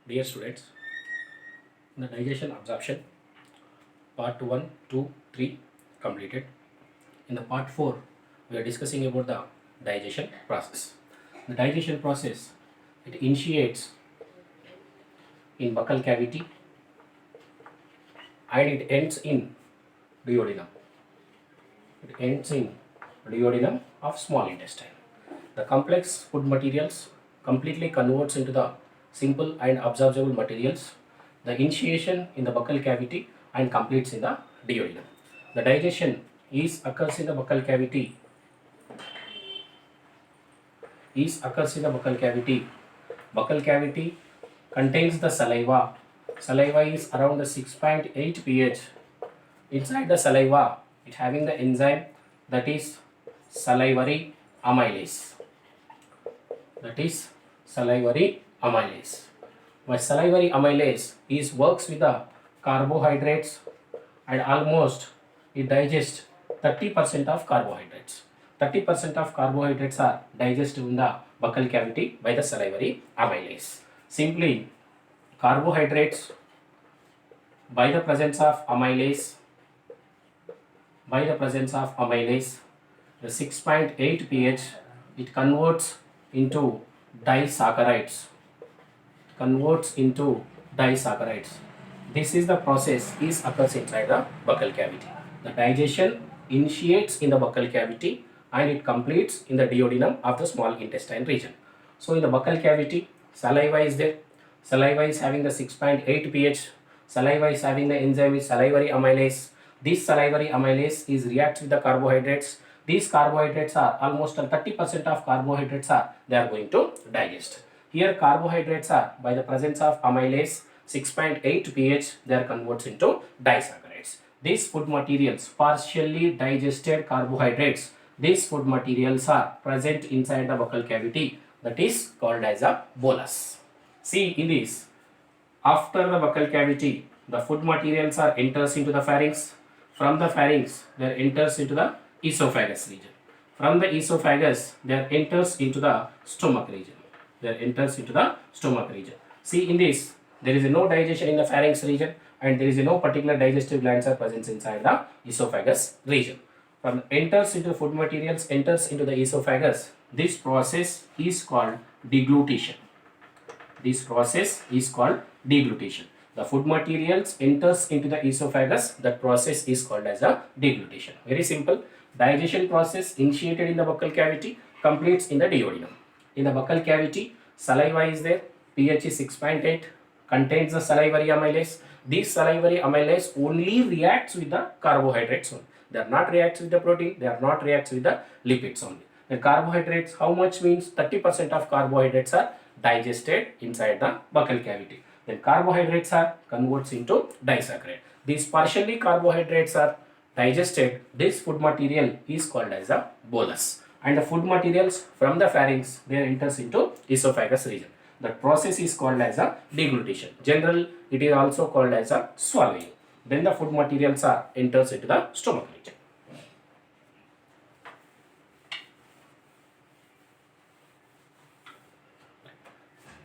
Dear students, the digestion absorption part 1, 2, 3 completed. In the part 4, we are discussing about the digestion process. The digestion process, it initiates in buccal cavity and it ends in duodenum. It ends in duodenum of small intestine. The complex food materials completely converts into the simple and absorbable materials. The initiation in the buccal cavity and completes in the duodenum. The digestion occurs in the buccal cavity. Occurs in the buccal cavity. Buccal cavity contains the saliva. Saliva is around the 6.8 pH. Inside the saliva, it having the enzyme that is salivary amylase. My salivary amylase works with the carbohydrates and almost it digests 30% of carbohydrates. 30% of carbohydrates are digested in the buccal cavity by the salivary amylase. Simply, carbohydrates by the presence of amylase, the 6.8 pH, it converts into disaccharides. This is the process occurs inside the buccal cavity. The digestion initiates in the buccal cavity and it completes in the duodenum of the small intestine region. So in the buccal cavity, saliva is there. Saliva is having the 6.8 pH. Saliva is having the enzyme is salivary amylase. This salivary amylase reacts with the carbohydrates. These carbohydrates are almost 30% of carbohydrates they are going to digest. Here carbohydrates are by the presence of amylase 6.8 pH they are converts into disaccharides. These food materials, partially digested carbohydrates, these food materials are present inside the buccal cavity, that is called as a bolus. See in this, after the buccal cavity, the food materials are enters into the pharynx. From the pharynx, they enters into the esophagus region. From the esophagus, they enters into the stomach region. See in this, there is no digestion in the pharynx region and there is no particular digestive glands are present inside the esophagus region. From enters into food materials, enters into the esophagus. This process is called deglutition. The food materials enters into the esophagus. That process is called as a deglutition. Very simple. Digestion process initiated in the buccal cavity, completes in the duodenum. In the buccal cavity, saliva is there. pH is 6.8. Contains the salivary amylase. This salivary amylase only reacts with the carbohydrates only. They are not reacts with the protein. They are not reacts with the lipids only. The carbohydrates, how much means 30% of carbohydrates are digested inside the buccal cavity. Then carbohydrates are converts into disaccharide. These partially carbohydrates are digested. This food material is called as a bolus. And the food materials from the pharynx, they enters into esophagus region. That process is called as a deglutition. General, it is also called as a swallowing. Then the food materials are enters into the stomach region.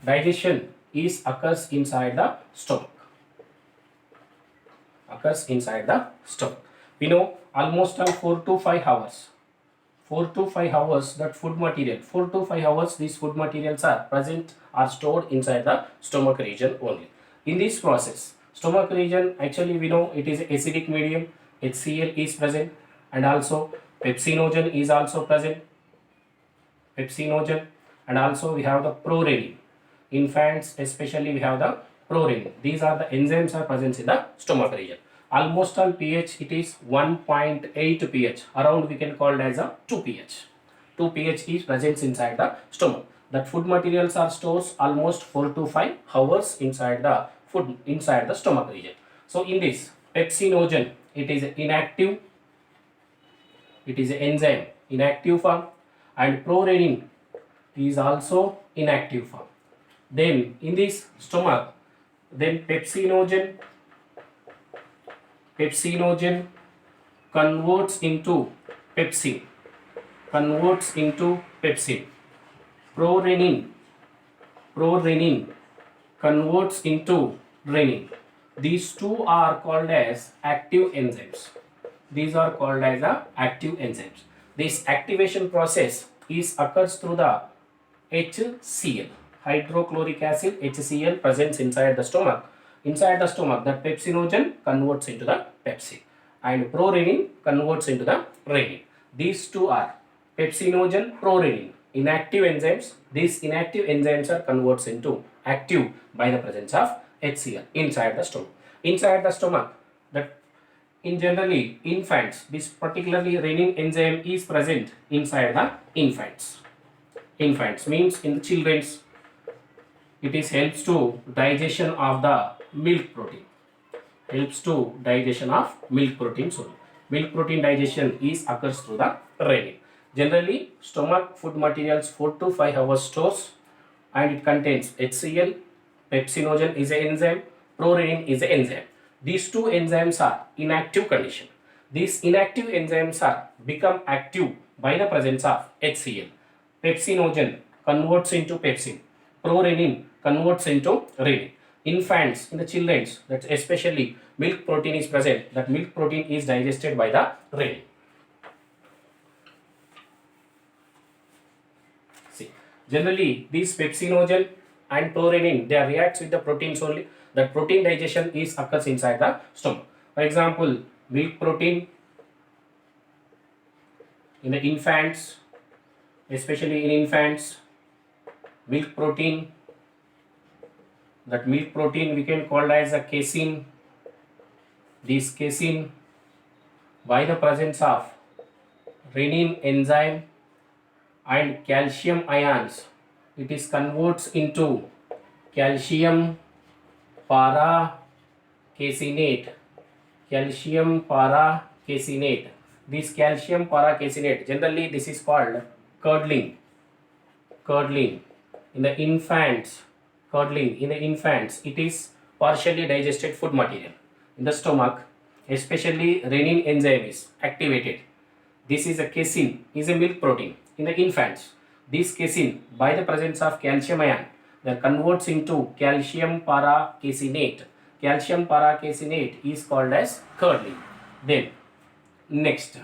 Digestion occurs inside the stomach. We know almost 4 to 5 hours. 4 to 5 hours that food material. 4 to 5 hours these food materials are stored inside the stomach region only. In this process, stomach region actually we know it is acidic medium. HCl is present and also pepsinogen is also present. And also we have the prorenin. Infants especially we have the prorenin. These are the enzymes are present in the stomach region. Almost all pH it is 1.8 pH. Around we can call it as a 2 pH. 2 pH is present inside the stomach. That food materials are stored almost 4 to 5 hours inside the stomach region. So in this pepsinogen, it is inactive. It is an enzyme inactive form, and prorenin is also inactive form. Then in this stomach, then pepsinogen converts into pepsin. Prorenin converts into renin. These two are called as active enzymes. These are called as the active enzymes. This activation process is occurs through the HCl, hydrochloric acid, HCl presents inside the stomach. Inside the stomach, that pepsinogen converts into the pepsin, and prorenin converts into the renin. These two are pepsinogen, prorenin, inactive enzymes. These inactive enzymes are converts into active by the presence of HCl inside the stomach. Inside the stomach, that in generally infants, this particularly renin enzyme is present inside the infants. Infants means in the children's, it is helps to digestion of the milk protein. Helps to digestion of milk protein. So milk protein digestion is occurs through the renin. Generally, stomach food materials 4 to 5 hours stores, and it contains HCl, pepsinogen is an enzyme, prorenin is an enzyme. These two enzymes are inactive condition. These inactive enzymes are become active by the presence of HCl. Pepsinogen converts into pepsin. Prorenin converts into renin. Infants, in the children's, that especially milk protein is present. That milk protein is digested by the renin. See, generally these pepsinogen and prorenin, they reacts with the proteins only. That protein digestion is occurs inside the stomach. For example, milk protein in the infants, especially in infants, milk protein, that milk protein we can call as a casein. This casein, by the presence of renin enzyme and calcium ions, it is converts into calcium paracaseinate. Calcium paracaseinate. This calcium paracaseinate, generally this is called curdling. Curdling in the infants. Curdling in the infants, it is partially digested food material. In the stomach, especially renin enzyme is activated. This is a casein, is a milk protein. In the infants, this casein, by the presence of calcium ion, that converts into calcium paracaseinate. Calcium paracaseinate is called as curdling. Then next,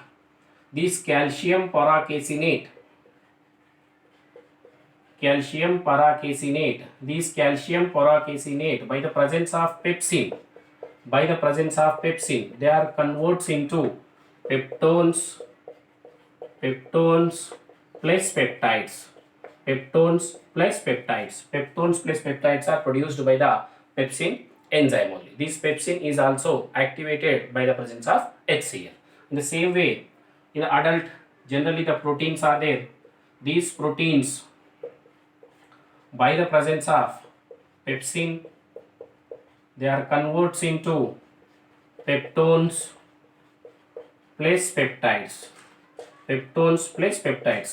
this calcium paracaseinate, this calcium paracaseinate, by the presence of pepsin, they are converts into peptones plus peptides. Peptones plus peptides are produced by the pepsin enzyme only. This pepsin is also activated by the presence of HCl. In the same way, in the adult, generally the proteins are there. These proteins, by the presence of pepsin, they are converts into peptones plus peptides.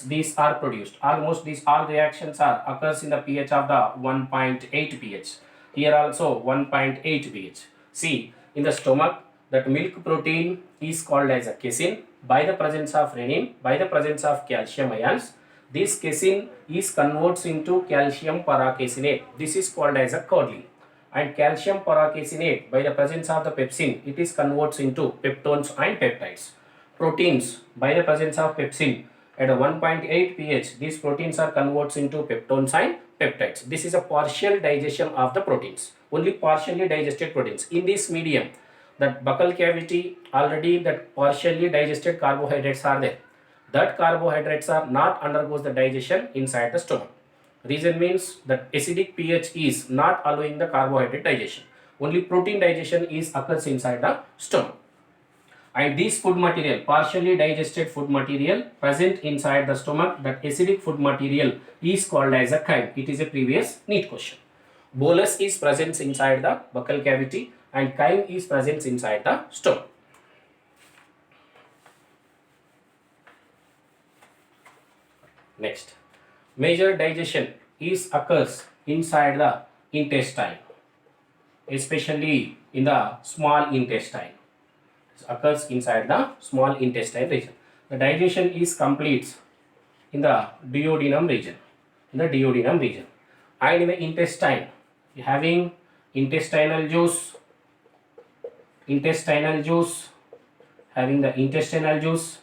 These are produced. Almost these all reactions are occurs in the pH of the 1.8 pH. Here also 1.8 pH. See, in the stomach, that milk protein is called as a casein. By the presence of renin, by the presence of calcium ions, this casein is converts into calcium paracaseinate. This is called as a curdling. And calcium paracaseinate, by the presence of the pepsin, it is converts into peptones and peptides. Proteins, by the presence of pepsin, at a 1.8 pH, these proteins are converts into peptones and peptides. This is a partial digestion of the proteins, only partially digested proteins. In this medium, that buccal cavity, already that partially digested carbohydrates are there. That carbohydrates are not undergoes the digestion inside the stomach. Reason means that acidic pH is not allowing the carbohydrate digestion. Only protein digestion is occurs inside the stomach. And this food material, partially digested food material present inside the stomach, that acidic food material is called as a chyme. It is a previous NEET question. Bolus is present inside the buccal cavity and chyme is present inside the stomach. Next, major digestion is occurs inside the intestine, especially in the small intestine. It occurs inside the small intestine region. The digestion is complete in the duodenum region. And in the intestine, having intestinal juice, having the intestinal juice,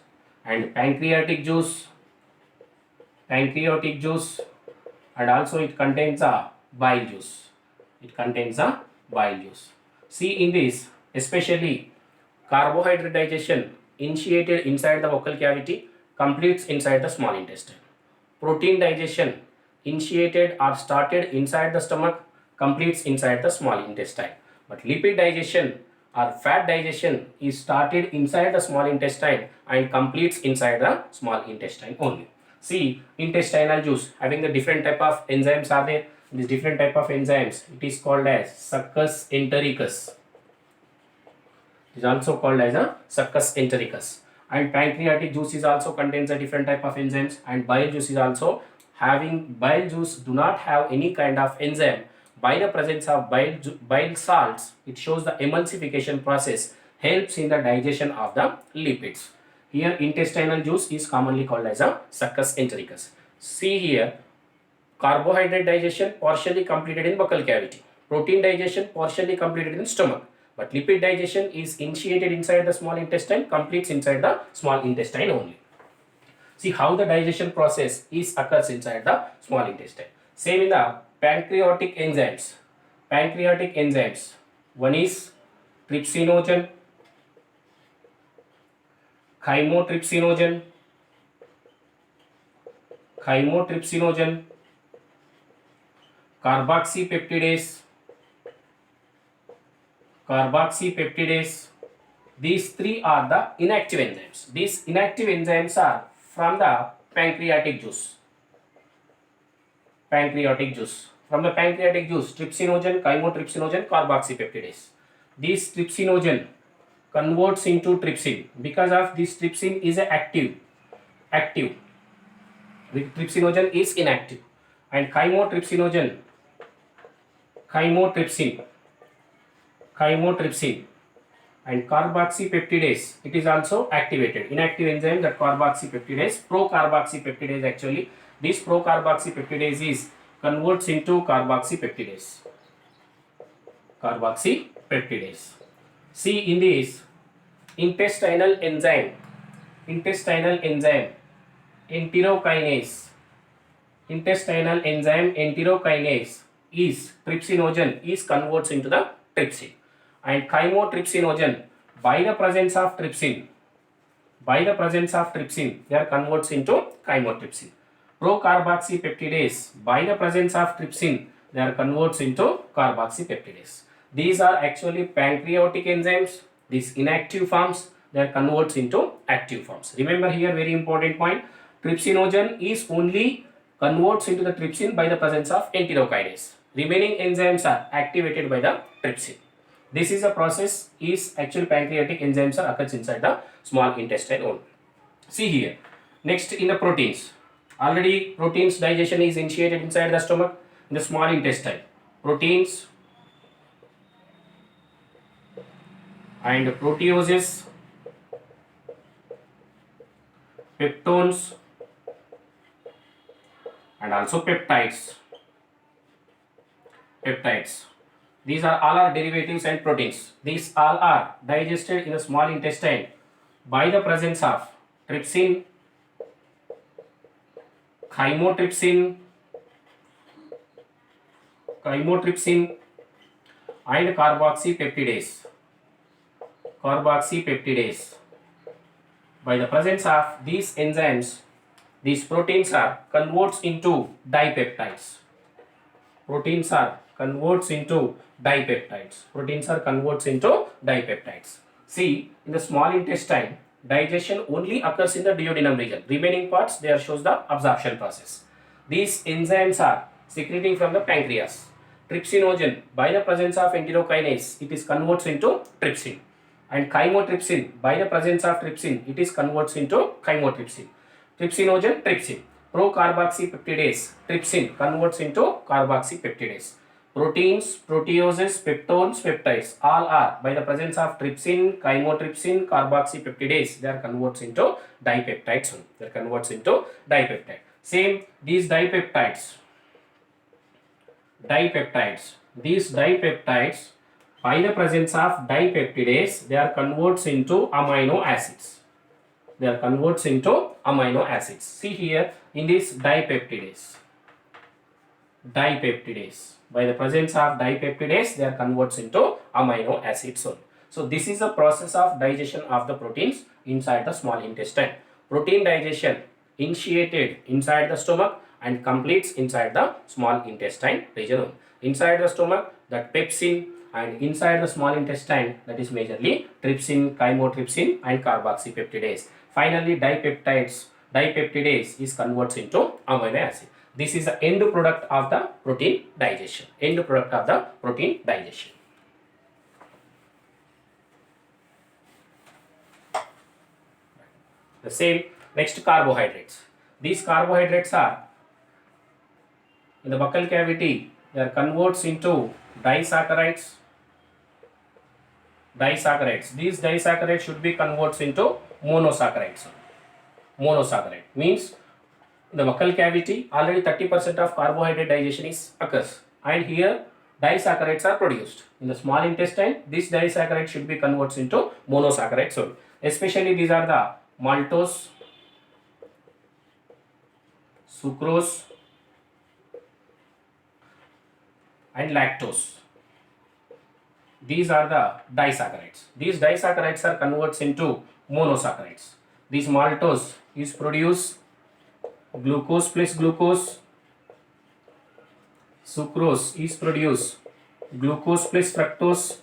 and pancreatic juice, and also it contains a bile juice. See, in this, especially carbohydrate digestion initiated inside the vocal cavity completes inside the small intestine. Protein digestion initiated or started inside the stomach completes inside the small intestine. But lipid digestion or fat digestion is started inside the small intestine and completes inside the small intestine only. See, intestinal juice having the different type of enzymes are there. These different type of enzymes, it is called as succus entericus. It is also called as a succus entericus. And pancreatic juice is also contains a different type of enzymes, and bile juice is also having bile juice do not have any kind of enzyme. By the presence of bile salts, it shows the emulsification process helps in the digestion of the lipids. Here intestinal juice is commonly called as a succus entericus. See here, carbohydrate digestion partially completed in buccal cavity. Protein digestion partially completed in stomach. But lipid digestion is initiated inside the small intestine, completes inside the small intestine only. See how the digestion process is occurs inside the small intestine. Same in the pancreatic enzymes. One is trypsinogen, chymotrypsinogen, carboxypeptidase. These three are the inactive enzymes. These inactive enzymes are from the pancreatic juice. From the pancreatic juice, trypsinogen, chymotrypsinogen, carboxypeptidase. This trypsinogen converts into trypsin. Because of this, trypsin is active. Trypsinogen is inactive. And chymotrypsin and carboxypeptidase, it is also activated. Inactive enzyme, that carboxypeptidase, procarboxypeptidase actually. This procarboxypeptidase is converts into carboxypeptidase. See, in this intestinal enzyme enterokinase is trypsinogen is converts into the trypsin, and chymotrypsinogen by the presence of trypsin they are converts into chymotrypsin. Procarboxypeptidase by the presence of trypsin they are converts into carboxypeptidase. These are actually pancreatic enzymes. These inactive forms they are converts into active forms. Remember here very important point, trypsinogen is only converts into the trypsin by the presence of enterokinase. Remaining enzymes are activated by the trypsin. This is a process is actually pancreatic enzymes are occurs inside the small intestine only. See here. Next in the proteins. Already proteins digestion is initiated inside the stomach in the small intestine. Proteins and proteoses, peptones and also peptides. These are all are derivatives and proteins. These all are digested in the small intestine by the presence of trypsin, chymotrypsin and carboxypeptidase. By the presence of these enzymes, these proteins are converts into dipeptides. See, in the small intestine, digestion only occurs in the duodenum region. Remaining parts there shows the absorption process. These enzymes are secreting from the pancreas. Trypsinogen by the presence of enterokinase, it is converts into trypsin, and chymotrypsin by the presence of trypsin, it is converts into chymotrypsin. Trypsinogen, trypsin. Procarboxypeptidase, trypsin converts into carboxypeptidase. Proteins, proteoses, peptones, peptides, all are by the presence of trypsin, chymotrypsin, carboxypeptidase, they are converts into dipeptides. Same, these dipeptides these dipeptides, by the presence of dipeptidase, they are converts into amino acids. They are converts into amino acids. See here in this dipeptidase. By the presence of dipeptidase, they are converts into amino acids. So this is the process of digestion of the proteins inside the small intestine. Protein digestion initiated inside the stomach and completes inside the small intestine region. Inside the stomach, that pepsin, and inside the small intestine, that is majorly trypsin, chymotrypsin and carboxypeptidase. Finally, dipeptidase is converts into amino acid. This is the end product of the protein digestion. End product of the protein digestion. The same, next carbohydrates. These carbohydrates are in the buccal cavity, they are converts into disaccharides. These disaccharides should be converts into monosaccharides. Monosaccharide means in the buccal cavity already 30% of carbohydrate digestion is occurs, and here disaccharides are produced. In the small intestine, this disaccharide should be converts into monosaccharides. So especially these are the maltose, sucrose and lactose. These are the disaccharides. These disaccharides are converts into monosaccharides. This maltose is produce glucose plus glucose, sucrose is produce glucose plus fructose,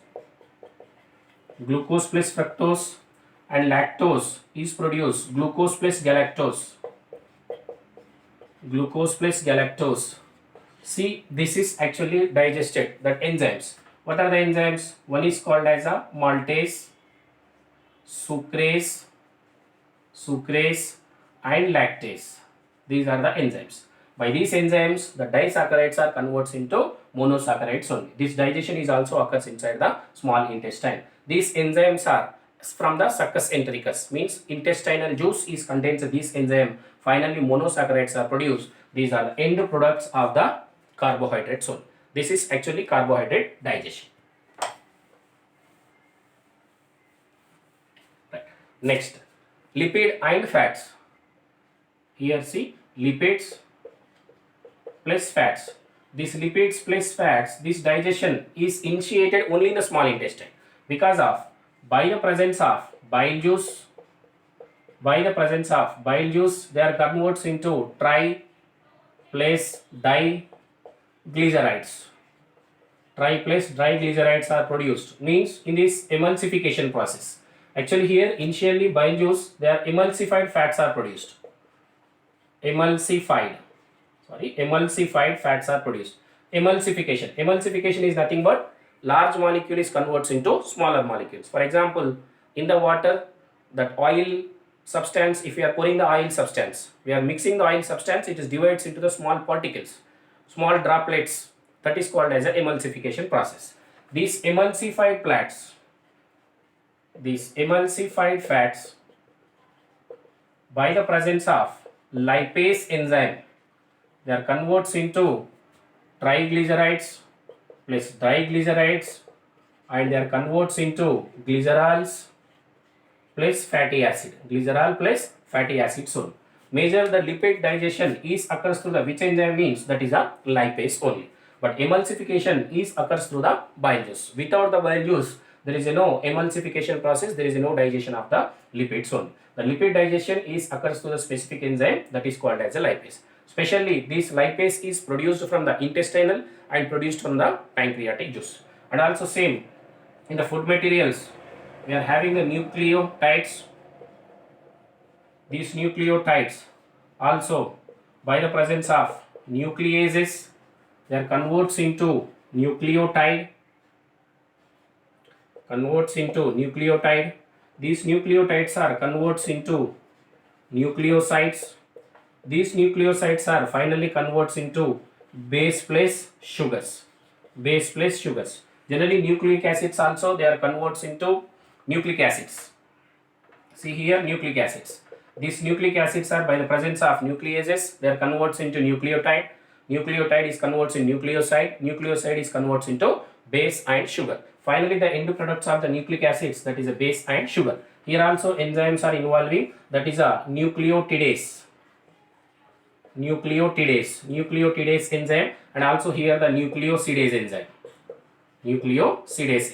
and lactose is produce glucose plus galactose. See, this is actually digested, that enzymes. What are the enzymes? One is called as a maltase, sucrase and lactase. These are the enzymes. By these enzymes, the disaccharides are converts into monosaccharides only. This digestion is also occurs inside the small intestine. These enzymes are from the succus entericus, means intestinal juice is contains this enzyme. Finally, monosaccharides are produced. These are the end products of the carbohydrates only. This is actually carbohydrate digestion. Right. Next, lipid and fats. Here see, lipids plus fats. This lipids plus fats, this digestion is initiated only in the small intestine because of by the presence of bile juice, they are converts into tri plus diglycerides. Triglycerides are produced, means in this emulsification process. Actually here initially bile juice, their emulsified fats are produced. Emulsified fats are produced. Emulsification is nothing but large molecule is converts into smaller molecules. For example, in the water, that oil substance, if we are pouring the oil substance, we are mixing the oil substance, it is divides into the small particles, small droplets. That is called as an emulsification process. These emulsified fats, by the presence of lipase enzyme, they are converts into triglycerides plus diglycerides, and they are converts into glycerols plus fatty acid. So major the lipid digestion is occurs through the which enzyme, means that is a lipase only. But emulsification is occurs through the bile juice. Without the bile juice, there is no emulsification process, there is no digestion of the lipids only. The lipid digestion is occurs through the specific enzyme that is called as a lipase. Especially this lipase is produced from the intestinal and produced from the pancreatic juice. And also same in the food materials, we are having the nucleotides. These nucleotides also by the presence of nucleases, they are converts into nucleotide. These nucleotides are converts into nucleosides. These nucleosides are finally converts into base plus sugars. Generally nucleic acids also, they are converts into nucleic acids. See here, nucleic acids. These nucleic acids are by the presence of nucleases, they are converts into nucleotide. nucleotide is converts in nucleoside, nucleoside is converts into base and sugar. Finally, the end products of the nucleic acids, that is a base and sugar. Here also enzymes are involving, that is a nucleotidase enzyme, and also here the nucleosidase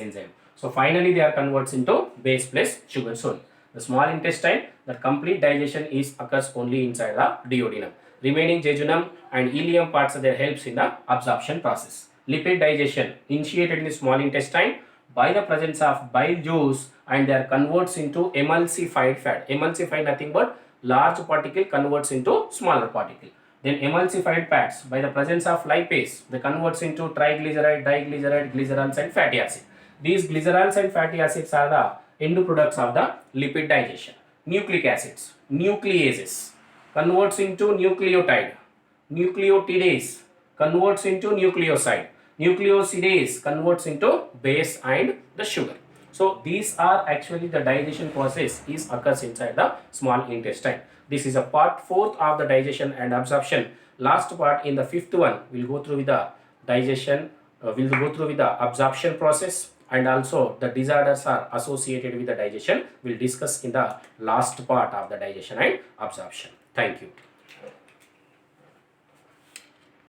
enzyme. So finally they are converts into base plus sugar. So the small intestine, the complete digestion is occurs only inside the duodenum. Remaining jejunum and ileum parts are there helps in the absorption process. Lipid digestion initiated in the small intestine by the presence of bile juice, and they are converts into emulsified fat. Emulsified nothing but large particle converts into smaller particle. Then emulsified fats by the presence of lipase, they converts into triglyceride, diglyceride, glycerols and fatty acid. These glycerols and fatty acids are the end products of the lipid digestion. Nucleic acids, nucleases converts into nucleotide, nucleotidase converts into nucleoside, nucleosidase converts into base and the sugar. So these are actually the digestion process is occurs inside the small intestine. This is a part 4th of the digestion and absorption. Last part in the 5th one we'll go through with the digestion, we'll go through with the absorption process, and also the disorders are associated with the digestion we'll discuss in the last part of the digestion and absorption. Thank you.